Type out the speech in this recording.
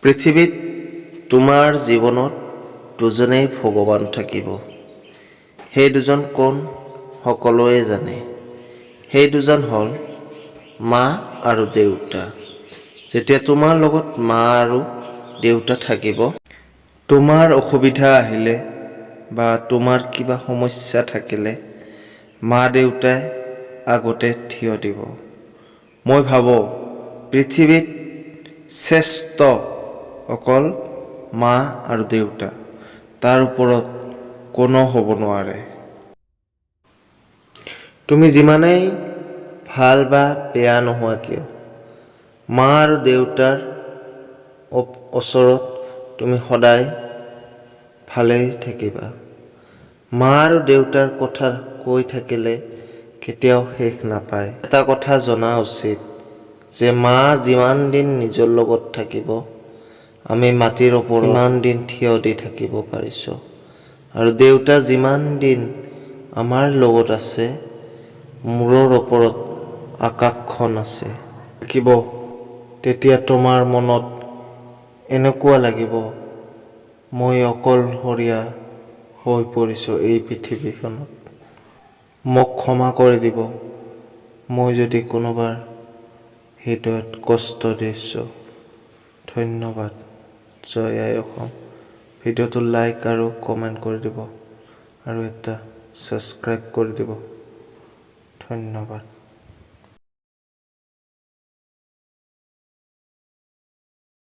পৃথিৱীত তোমাৰ জীৱনত দুজনেই ভগৱান থাকিব। সেই দুজন কোন সকলোৱে জানে। সেই দুজন হ'ল মা আৰু দেউতা। যেতিয়া তোমাৰ লগত মা আৰু দেউতা থাকিব, তোমাৰ অসুবিধা আহিলে বা তোমাৰ কিবা সমস্যা থাকিলে মা দেউতাই আগতে থিয় দিব। মই ভাবোঁ পৃথিৱীত শ্ৰেষ্ঠ অকল মা আৰু দেউতা, তাৰ ওপৰত কোনো হ'ব নোৱাৰে। তুমি যিমানেই ভাল বা বেয়া নোহোৱা কিয়, মা আৰু দেউতাৰ ওচৰত তুমি সদায় ভালেই থাকিবা। মা আৰু দেউতাৰ কথা কৈ থাকিলে কেতিয়াও শেষ নাপায়। এটা কথা জনা উচিত যে মা যিমান দিন নিজৰ লগত থাকিব, আমি মাটিৰ ওপৰত সিমান দিন থিয় দি থাকিব পাৰিছোঁ। আৰু দেউতা যিমান দিন আমাৰ লগত আছে, মূৰৰ ওপৰত আকাশখন আছে থাকিব, তেতিয়া তোমাৰ মনত এনেকুৱা লাগিব মই অকলশৰীয়া হৈ পৰিছোঁ এই পৃথিৱীখনত। মোক ক্ষমা কৰি দিব মই যদি কোনোবাৰ হৃদয়ত কষ্ট দিছোঁ। ধন্যবাদ। জয় আই অসম। ভিডিঅ'টো লাইক আৰু কমেণ্ট কৰি দিব আৰু এটা ছাবস্ক্ৰাইব কৰি দিব। ধন্যবাদ।